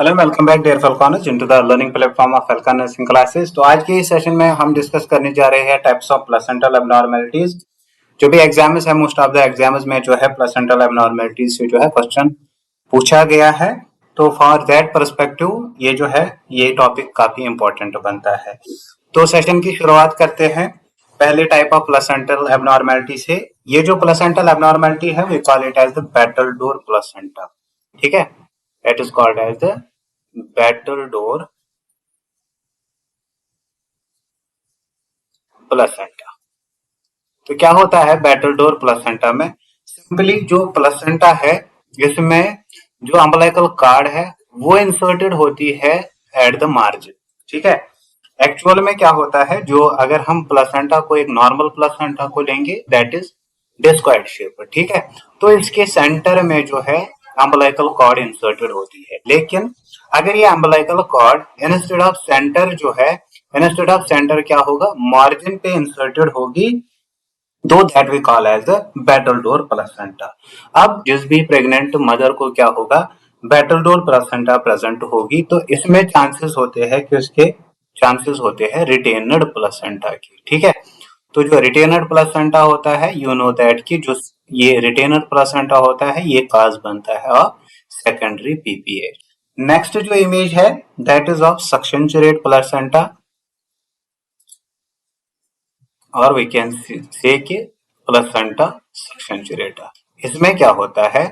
Hello welcome back dear Falconers into the learning platform of Falcon nursing classes. तो आज के इस session में हम डिस्कस करने जा रहे हैं टाइप्स ऑफ प्लेसेंटल एब्नॉर्मलिटीज। जो भी एग्जाम्स है मोस्ट ऑफ द एग्जाम्स में जो है प्लेसेंटल एब्नॉर्मलिटीज से जो है क्वेश्चन पूछा गया है। तो फॉर दैट पर्सपेक्टिव ये जो है ये टॉपिक काफी इंपॉर्टेंट बनता है। तो सेशन की शुरुआत करते हैं पहले टाइप ऑफ प्लेसेंटल एब्नॉर्मलिटी से। ये जो प्लेसेंटल एब्नॉर्मलिटी है we call it as the battledore placenta. ठीक है, it is called as the battledore placenta. तो क्या होता है बैटलडोर प्लेसेंटा में? सिंपली जो प्लेसेंटा है इसमें जो अम्बिलिकल कार्ड है वो इंसर्टेड होती है एट द मार्जिन। ठीक है, एक्चुअल में क्या होता है, जो अगर हम प्लेसेंटा को एक नॉर्मल प्लेसेंटा को लेंगे दैट इज डिस्क्वाइड शेप। ठीक है, तो इसके सेंटर में जो है अम्बिलिकल कॉर्ड इंसर्टेड होती है। लेकिन अगर ये umbilical cord instead of centre जो है, इंस्टेड ऑफ सेंटर क्या होगा, मार्जिन पे इंसर्टेड होगी, दो that we call as the battledore placenta. अब जिस भी प्रेग्नेंट मदर को क्या होगा, बैटलडोर प्लेसेंटा प्रेजेंट होगी, तो इसमें चांसेस होते हैं कि उसके चांसेस होते हैं रिटेनड प्लेसेंटा की। ठीक है, तो जो रिटेनड प्लेसेंटा होता है यू नो दैट कि जो ये रिटेनड प्लेसेंटा होता है ये काज बनता है ऑफ सेकेंडरी पीपीएच। नेक्स्ट जो इमेज है दैट इज ऑफ सक्सेंचुरेट प्लेसेंटा, और वी कैन से कि प्लेसेंटा सक्सेंचुरेटा। इसमें क्या होता है,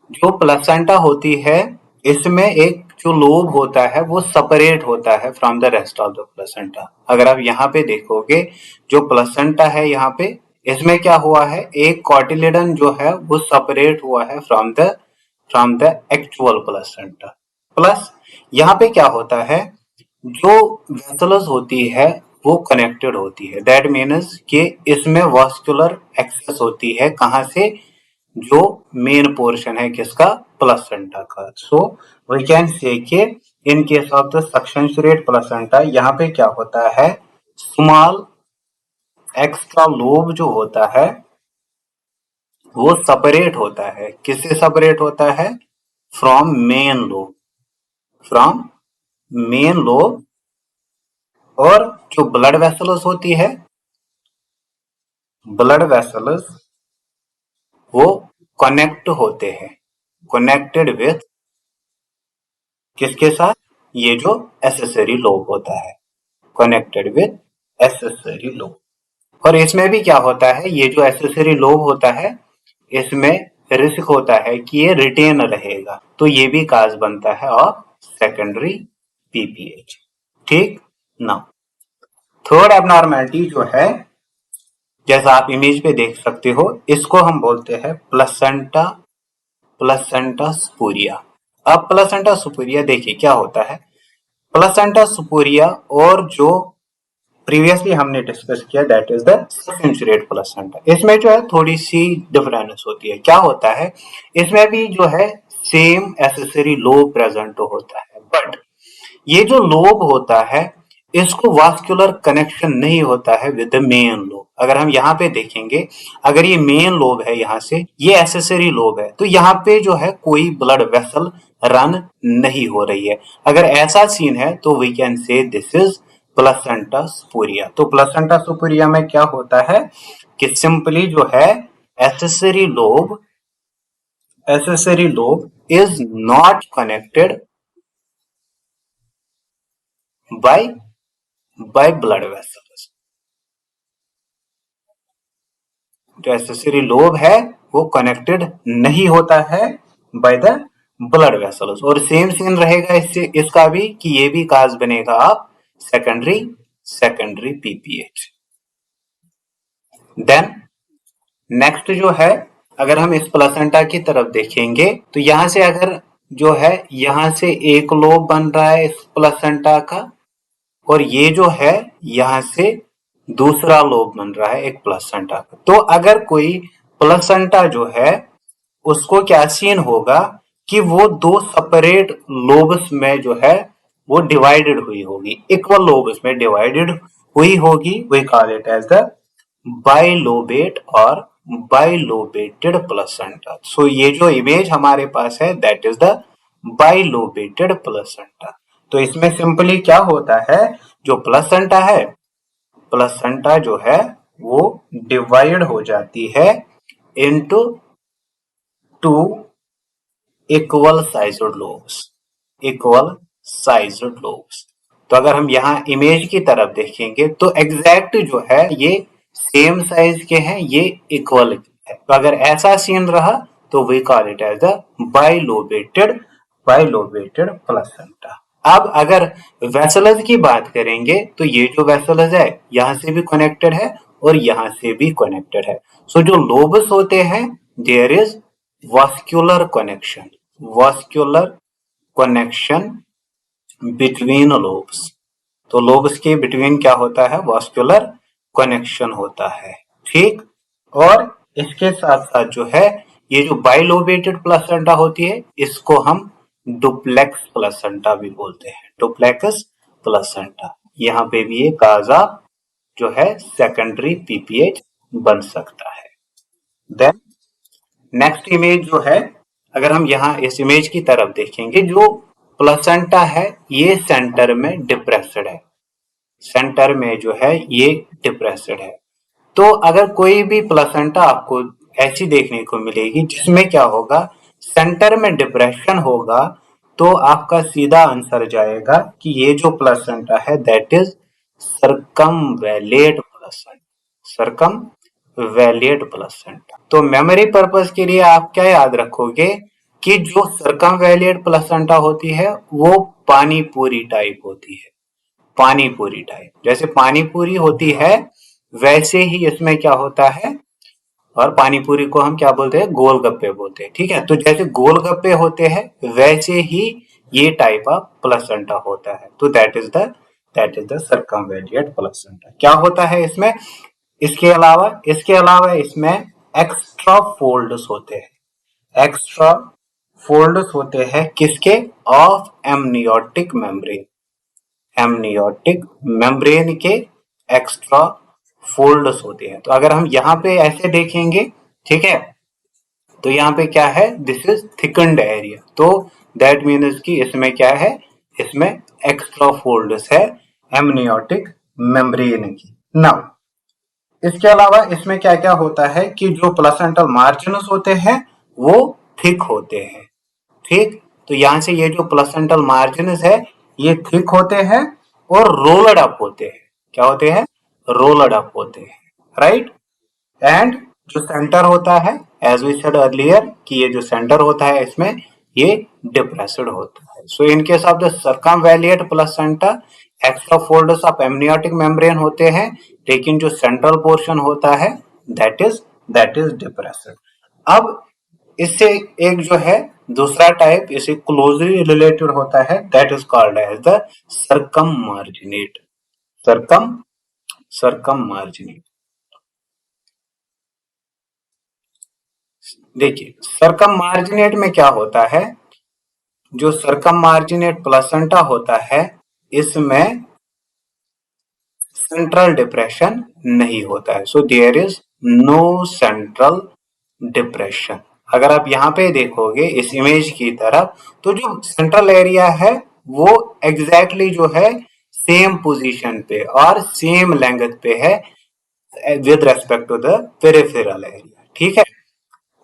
जो प्लेसेंटा होती है इसमें एक जो लोब होता है वो सेपरेट होता है from the rest of the placenta. अगर आप यहाँ पे देखोगे जो प्लेसेंटा है यहाँ पे इसमें क्या हुआ है, एक कॉटिलेडन जो है वो सेपरेट हुआ है from the actual placenta. Plus यहाँ पे क्या होता है, जो वेसल्स होती है वो कनेक्टेड होती है। दैट मीन्स कि इसमें वास्कुलर एक्सेस होती है, कहां से, जो मेन पोर्शन है किसका, प्लेसेंटा का। सो वी कैन से कि in case of the succenturiate placenta यहाँ पे क्या होता है, स्मॉल एक्स्ट्रा लोब जो होता है वो सेपरेट होता है। किससे सेपरेट होता है, from main lobe, from main lobe. और जो ब्लड वेसल्स होती है, ब्लड वेसल्स वो कनेक्ट होते हैं, कनेक्टेड विथ किसके साथ, ये जो एसेसरी लोब होता है, कनेक्टेड विथ एसेसरी लोब। और इसमें भी क्या होता है, ये जो एसेसरी लोब होता है इसमें रिस्क होता है कि ये रिटेन रहेगा, तो ये भी काज बनता है ऑफ सेकेंडरी पीपीएच। ठीक ना, थर्ड एब्नॉर्मेलिटी जो है जैसा आप इमेज पे देख सकते हो इसको हम बोलते हैं प्लेसेंटा, प्लेसेंटा सुपुरिया। अब प्लेसेंटा सुपुरिया देखिए क्या होता है, प्लेसेंटा सुपुरिया और जो प्रीवियसली हमने डिस्कस किया that is the succenturiate placenta, इसमें जो है थोड़ी सी डिफरेंस होती है। क्या होता है, इसमें भी जो है सेम एसेसरी लोब प्रेजेंट होता है, बट ये जो लोब होता है इसको वास्कुलर कनेक्शन नहीं होता है विद द मेन लोब। अगर हम यहाँ पे देखेंगे, अगर ये मेन लोब है, यहाँ से ये एसेसरी लोब है, तो यहाँ पे जो है कोई ब्लड वेसल रन नहीं हो रही है। अगर ऐसा सीन है तो we can say this is placenta spuria. तो प्लेसेंटा सुपुरिया में क्या होता है कि सिंपली जो है accessory lobe, accessory lobe is not connected by blood vessels. जो एसेसरी लोब है वो कनेक्टेड नहीं होता है बाय द ब्लड वेसल्स। और सेम सीन रहेगा इससे इसका भी कि ये भी काज बनेगा आप सेकेंडरी पीपीएच। देन नेक्स्ट जो है, अगर हम इस प्लेसेंटा की तरफ देखेंगे तो यहां से अगर जो है यहां से एक लोब बन रहा है इस प्लेसेंटा का, और ये जो है यहां से दूसरा लोब बन रहा है एक प्लेसेंटा का। तो अगर कोई प्लेसेंटा जो है उसको क्या सीन होगा कि वो दो सेपरेट लोब्स में जो है वो डिवाइडेड हुई होगी, इक्वल लोब्स में डिवाइडेड हुई होगी। We call it as the bilobate और बाइलोबेटेड प्लेसेंटा। सो ये जो इमेज हमारे पास है दैट इज द बाइलोबेटेड प्लेसेंटा। तो इसमें सिंपली क्या होता है, जो प्लेसेंटा है, प्लेसेंटा जो है वो डिवाइड हो जाती है into two equal sized lobes, equal sized lobes. तो अगर हम यहाँ इमेज की तरफ देखेंगे तो एग्जैक्ट जो है ये सेम साइज के हैं, ये इक्वल है। तो अगर ऐसा सीन रहा तो we call it as the bilobated, bilobated placenta. अब अगर वेसलस की बात करेंगे तो ये जो वेसलस है यहाँ से भी कनेक्टेड है और यहाँ से भी कनेक्टेड है। सो जो लोब्स होते हैं there is vascular connection, vascular connection between lobes. तो लोब्स के बिटवीन क्या होता है, वास्कुलर कनेक्शन होता है, ठीक। और इसके साथ साथ जो है ये जो बाइलोबेटेड प्लेसेंटा होती है इसको हम डुप्लेक्स प्लेसेंटा भी बोलते हैं, डुप्लेक्स प्लेसेंटा। यहाँ पे भी ये काजा जो है सेकेंडरी पीपीएच बन सकता है। देन नेक्स्ट इमेज जो है, अगर हम यहाँ इस इमेज की तरफ देखेंगे, जो प्लेसेंटा है ये सेंटर में डिप्रेस्ड है, सेंटर में जो है ये डिप्रेस्ड है। तो अगर कोई भी प्लेसेंटा आपको ऐसी देखने को मिलेगी जिसमें क्या होगा, सेंटर में डिप्रेशन होगा, तो आपका सीधा आंसर जाएगा कि ये जो प्लेसेंटा है दैट इज सर्कमवैलेट प्लेसेंटा, सर्कमवैलेट प्लेसेंटा। तो मेमोरी पर्पस के लिए आप क्या याद रखोगे कि जो सर्कमवैलेट प्लेसेंटा होती है वो पानी पूरी टाइप होती है, पानी पूरी टाइप। जैसे पानी पूरी होती है वैसे ही इसमें क्या होता है, और पानी पूरी को हम क्या बोलते हैं, गोलगप्पे बोलते हैं, ठीक है। तो जैसे गोलगप्पे होते हैं वैसे ही ये टाइप ऑफ प्लेसेंटा होता है। तो दैट इज द सर्कमवेलिएट प्लेसेंटा। क्या होता है इसमें, इसके अलावा इसमें एक्स्ट्रा फोल्ड्स होते हैं, एक्स्ट्रा फोल्ड्स होते हैं किसके, of amniotic membrane, amniotic membrane के एक्स्ट्रा फोल्ड्स होते हैं। तो अगर हम यहाँ पे ऐसे देखेंगे, ठीक है, तो यहाँ पे क्या है, दिस इज थिकन्ड एरिया। तो दैट मीन्स कि इसमें क्या है, इसमें एक्स्ट्रा फोल्ड्स है एमनियोटिक मेम्ब्रेन की। नाउ इसके अलावा इसमें क्या क्या होता है कि जो प्लेसेंटल मार्जिनस होते हैं वो थिक होते हैं, ठीक। तो यहाँ से ये जो प्लेसेंटल मार्जिनस है ये थिक होते हैं और रोलड अप होते हैं। क्या होते हैं, रोलड अप होते हैं, राइट। एंड जो सेंटर होता है, एज वी सेड अर्लियर कि ये जो सेंटर होता है इसमें ये डिप्रेस्ड होता है। So in case of the circumvallate placenta extra folds of amniotic membrane होते हैं, लेकिन जो सेंट्रल पोर्शन होता है दैट इज डिप्रेस्ड। अब इससे एक जो है दूसरा टाइप इसे क्लोजली रिलेटेड होता है, that is called as the circummarginate, circum circummarginate. देखिए सर्कम मार्जिनेट में क्या होता है, जो सर्कम मार्जिनेट प्लेसेंटा होता है इसमें सेंट्रल डिप्रेशन नहीं होता है। So there is no central depression. अगर आप यहाँ पे देखोगे इस इमेज की तरफ, तो जो सेंट्रल एरिया है वो एग्जैक्टली जो है सेम पोजीशन पे और सेम लेंथ पे है with respect to the peripheral area, ठीक है।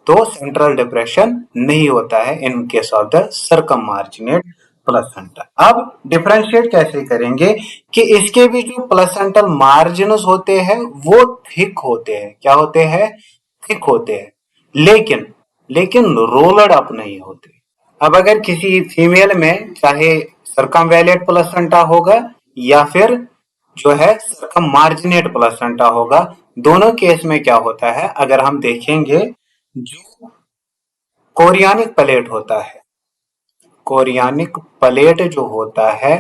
तो सेंट्रल डिप्रेशन नहीं होता है in case of the circummarginate placenta. अब डिफरेंशिएट कैसे करेंगे कि इसके भी जो प्लेसेंटल मार्जिनस होते हैं वो थिक होते हैं, क्या होते हैं, थिक होते हैं, लेकिन लेकिन रोलड अप नहीं होते। अब अगर किसी फीमेल में चाहे सर्कमवैलिएट प्लेसेंटा होगा या फिर जो है सर्कम मार्जिनेट प्लेसेंटा होगा, दोनों केस में क्या होता है, अगर हम देखेंगे जो कोरियानिक प्लेट होता है, कोरियानिक प्लेट जो होता है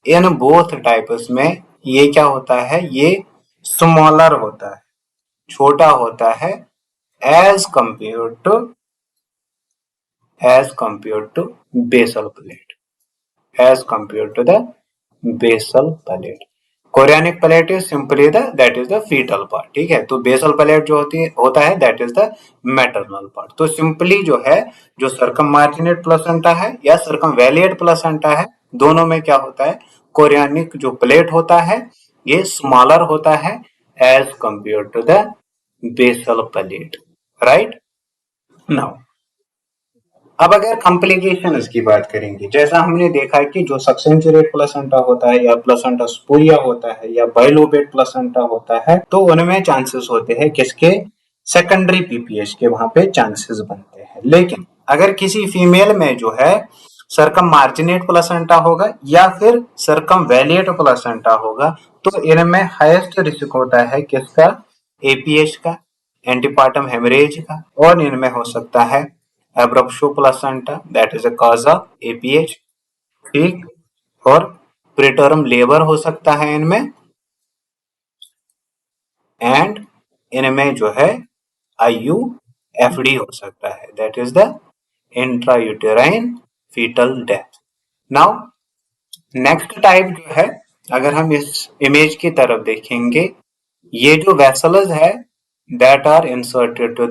इन बोथ टाइप्स में ये क्या होता है, ये स्मॉलर होता है, छोटा होता है as compare to basal plate, as compare to the basal plate. Chorionic plate is simply that is the foetal part, ठीक है। तो बेसल प्लेट जो होता है that is the maternal part. तो सिंपली जो है, जो सर्कममार्जिनेट प्लेसेंटा है या सर्कमवैलिएट प्लेसेंटा है, दोनों में क्या होता है, कोरियानिक जो प्लेट होता है ये स्मॉलर होता है as compare to the basal plate, right. Now अब अगर कॉम्प्लिकेशन की बात करेंगे, जैसा हमने देखा कि जो सक्सेंचुरेट प्लेसेंटा होता है या प्लेसेंटा स्पूरिया होता है या बाइलोबेट प्लेसेंटा होता है, तो उनमें चांसेस होते हैं किसके, सेकेंडरी पीपीएच के, वहां पे चांसेस बनते हैं। लेकिन अगर किसी फीमेल में जो है सरकम मार्जिनेट प्लेसेंटा होगा या फिर सरकम वैलिएट प्लेसेंटा होगा, तो इनमें हाईएस्ट रिस्क होता है किसका, एपीएच का, एंटीपार्टम हेमरेज का, और इनमें हो सकता है abruptio placenta that is a cause of APH, ठीक। और प्रीटर्म लेबर हो सकता है इनमें, एंड इनमें जो है आईयूएफडी हो सकता है that is the intrauterine fetal death. Now next type जो है, अगर हम इस इमेज की तरफ देखेंगे, ये जो वेसल्स है that are inserted to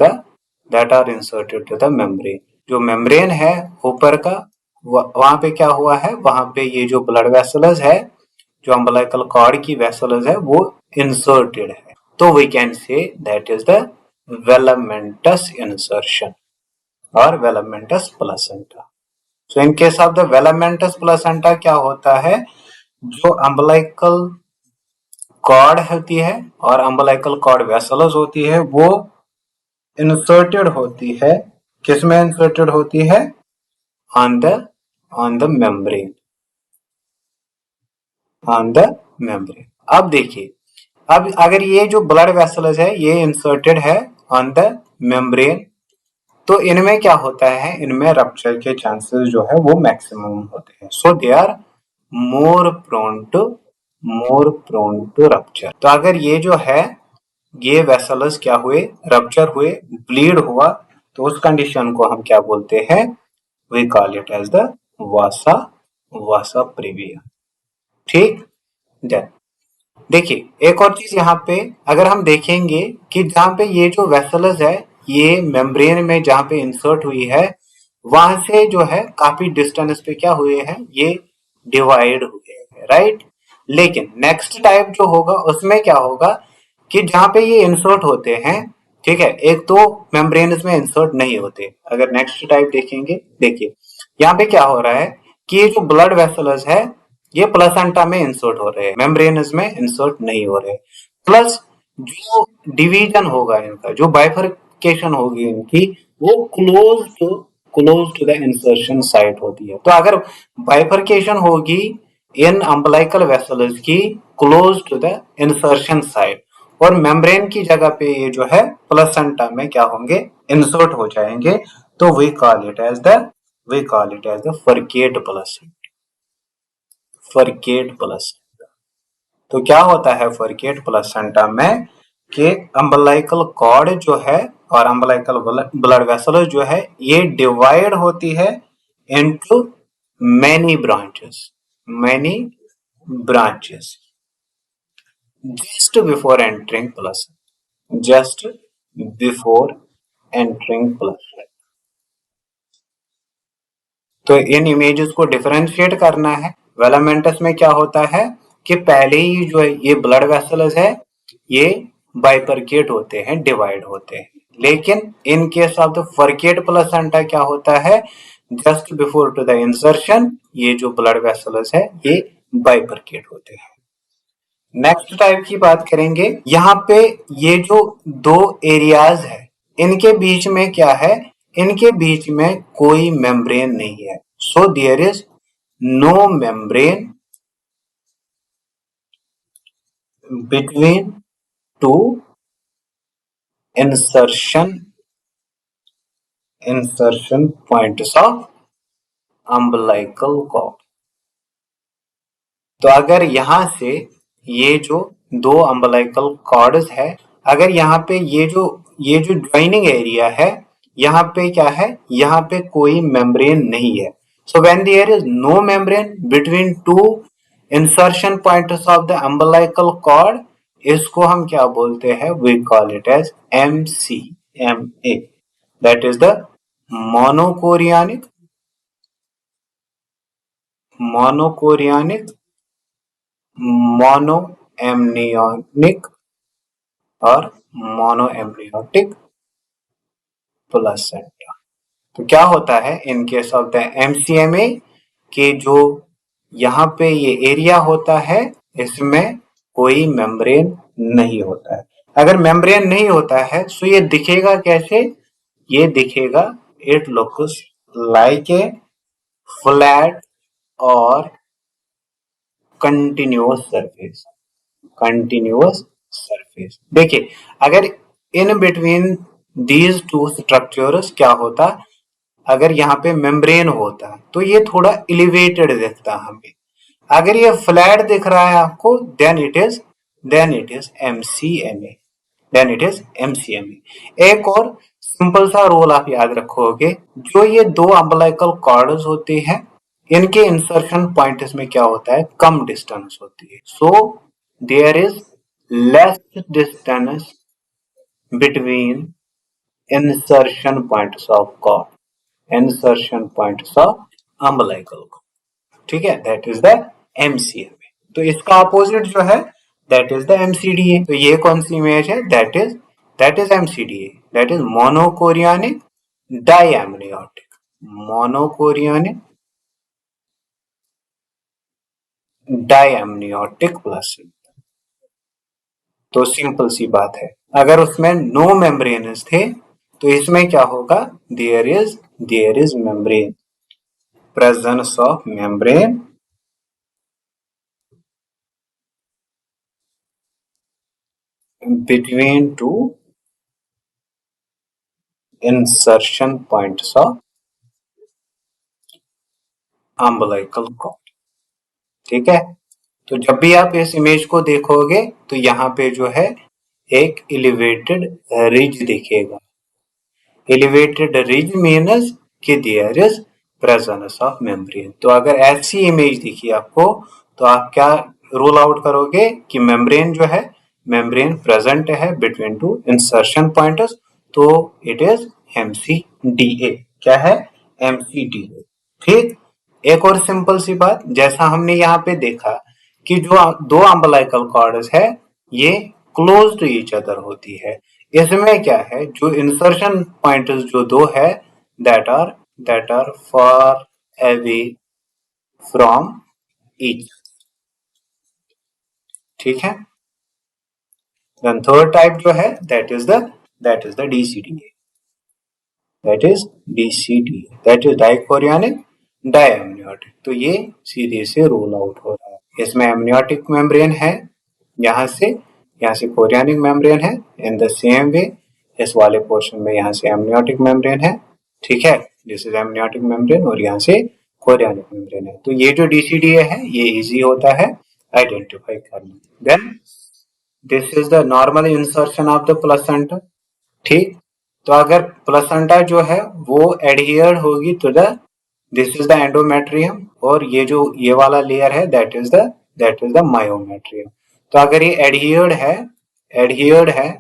the membrane, जो मेम्ब्रेन है ऊपर का, वहां पे क्या हुआ है, वहां पे ये जो ब्लड वेसल्स है, जो अम्बिलिकल कॉर्ड की वेसल्स है, वो इंसर्टेड है। तो we can say that is the velamentous insertion और velamentous placenta. So in case of the velamentous placenta क्या होता है, जो अम्बिलिकल कॉर्ड होती है और अम्बिलिकल कॉर्ड वेसल्स होती है, वो इंसर्टेड होती है, किसमें इंसर्टेड होती है, on the membrane, on the membrane. अब देखिए, अब अगर ये जो ब्लड वेसल्स है ये इंसर्टेड है ऑन द मेम्ब्रेन, तो इनमें क्या होता है, इनमें रप्चर के चांसेस जो है वो मैक्सिमम होते हैं। So they are more prone to rupture. तो अगर ये जो है, ये वेसल्स क्या हुए, रप्चर हुए, ब्लीड हुआ, तो उस कंडीशन को हम क्या बोलते हैं, we call it as the vasa previa, ठीक। देन देखिए एक और चीज यहाँ पे अगर हम देखेंगे कि जहाँ पे ये जो वेसल्स है ये मेम्ब्रेन में जहाँ पे इंसर्ट हुई है, वहां से जो है काफी डिस्टेंस पे क्या हुए हैं, ये डिवाइड हुए हैं, राइट। लेकिन नेक्स्ट टाइप जो होगा उसमें क्या होगा कि जहाँ पे ये इंसर्ट होते हैं, ठीक है, एक तो मेम्ब्रेन में इंसर्ट नहीं होते। अगर नेक्स्ट टाइप देखेंगे, देखिए यहाँ पे क्या हो रहा है कि ये जो ब्लड वेसल्स है ये प्लेसेंटा में इंसर्ट हो रहे हैं, मेम्ब्रेनस में इंसर्ट नहीं हो रहे। प्लस जो डिवीजन होगा इनका, जो बाइफरकेशन होगी इनकी, वो close to the insertion site होती है। तो अगर बाइफरकेशन होगी इन अम्बिलिकल वेसल्स की close to the insertion site, और मेम्ब्रेन की जगह पे ये जो है प्लेसेंटा में क्या होंगे, इंसर्ट हो जाएंगे, तो we call it as the furcate placenta, furcate placenta. तो क्या होता है फरकेट प्लेसेंटा में कि अम्बिलिकल कॉर्ड जो है और अम्बिलिकल ब्लड वेसल जो है ये डिवाइड होती है into many branches just before entering placenta, just before entering placenta. तो इन इमेजेस को डिफरेंशिएट करना है। वेलामेंटस में क्या होता है कि पहले ही जो है ये ब्लड वेसल्स है ये बाइफरकेट होते हैं, डिवाइड होते हैं। लेकिन in case of the furcate placenta क्या होता है, just before to the insertion ये जो ब्लड वेसल्स है ये बाइफरकेट होते हैं। नेक्स्ट टाइप की बात करेंगे, यहाँ पे ये जो दो एरियाज है इनके बीच में क्या है, इनके बीच में कोई मेम्ब्रेन नहीं है। So there is no membrane between two insertion points of umbilical cord. तो अगर यहां से ये जो दो अम्बिलिकल कॉर्ड्स है, अगर यहाँ पे ये जो ज्वाइनिंग एरिया है, यहाँ पे क्या है, यहाँ पे कोई मेम्ब्रेन नहीं है। So when there is no membrane between two insertion points of the umbilical cord, इसको हम क्या बोलते हैं, we call it as MCMA, that is the monochorionic monoamniotic और मोनोएम्ब्रियोटिक प्लेसेंटा। तो क्या होता है in case of the MCMA के जो यहाँ पे ये एरिया होता है इसमें कोई मेम्ब्रेन नहीं होता है। अगर मेम्ब्रेन नहीं होता है तो ये दिखेगा कैसे, ये दिखेगा, it looks like a flat और कंटिन्यूअस सरफेस। देखिए अगर in between these two structures क्या होता, अगर यहाँ पे मेम्ब्रेन होता तो ये थोड़ा एलिवेटेड दिखता हमें। अगर ये फ्लैट दिख रहा है आपको, देन इट इज MCMA, एक और सिंपल सा रूल आप याद रखोगे, जो ये दो अम्बिलिकल कॉर्ड्स होते हैं इनके इंसर्शन पॉइंट्स में क्या होता है, कम डिस्टेंस होती है। So there is less distance between insertion points of cord, insertion points of umbilical cord, ठीक है, दैट इज द MCMA। तो इसका अपोजिट जो है दैट इज द MCDA। तो ये कौन सी इमेज है, that is MCDA, that is monochorionic diamniotic, monochorionic diamniotic placenta. तो सिंपल सी बात है, अगर उसमें नो मेम्ब्रेन्स थे तो इसमें क्या होगा, there is membrane, presence of membrane between two insertion points of umbilical cord, ठीक है। तो जब भी आप इस इमेज को देखोगे तो यहाँ पे जो है एक एलिवेटेड रिज दिखेगा। एलिवेटेड रिज मीन्स कि there is presence of membrane. तो अगर ऐसी इमेज दिखी आपको तो आप क्या रूल आउट करोगे कि मेम्ब्रेन जो है, मेम्ब्रेन प्रेजेंट है बिटवीन टू इंसर्शन पॉइंट्स, तो इट इज MCDA। क्या है, MCDA। ठीक, एक और सिंपल सी बात, जैसा हमने यहाँ पे देखा कि जो दो अम्बिलिकल कॉर्ड्स है ये क्लोज टू ईच अदर होती है। इसमें क्या है, जो इंसर्शन पॉइंट्स जो दो है that are far away from each, ठीक है। देन थर्ड टाइप जो है that is the DCDA, that is dichorionic diamniotic. तो ये सीधे से रोल आउट हो रहा है। इसमें एमनियोटिक मेम्ब्रेन है, यहाँ से कोरियानिक मेम्ब्रेन है। इन द सेम वे इस वाले पोर्शन में यहाँ से एमनियोटिक मेम्ब्रेन है, ठीक है, दिस इज एमनियोटिक मेम्ब्रेन, और यहाँ से कोरियानिक मेम्ब्रेन है। तो ये जो DCDA है ये इजी होता है आइडेंटिफाई करना। Then this is the normal insertion of the placenta, ठीक। तो अगर प्लेसेंटा जो है वो एडहियर्ड होगी to the, this is the endometrium, और ये जो ये वाला लेयर है दैट इज द मायोमेट्रियम। तो अगर ये एडहियर्ड है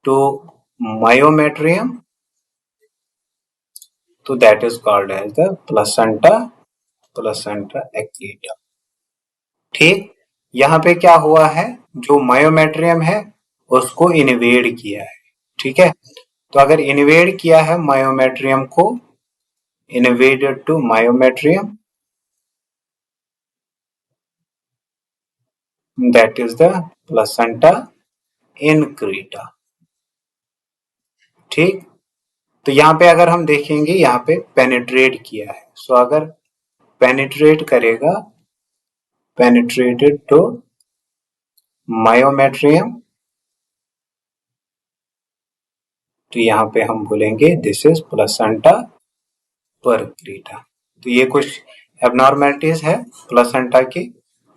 टू मायोमेट्रियम तो that is called as the placenta accreta, ठीक। यहाँ पे क्या हुआ है, जो मायोमेट्रियम है उसको इन्वेड किया है, ठीक है। तो अगर इन्वेड किया है मायोमेट्रियम को, invaded to myometrium, that is the placenta increta, ठीक। तो यहाँ पे अगर हम देखेंगे यहाँ पे पेनिट्रेट किया है, सो अगर पेनिट्रेट करेगा, पेनिट्रेटेड टू मायोमेट्रियम, तो यहाँ पे हम बोलेंगे दिस इज प्लेसेंटा परक्रीटा। तो ये कुछ एबनॉर्मेलिटीज है प्लेसेंटा की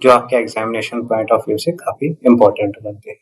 जो आपके एग्जामिनेशन पॉइंट ऑफ व्यू से काफी इंपॉर्टेंट बनते हैं।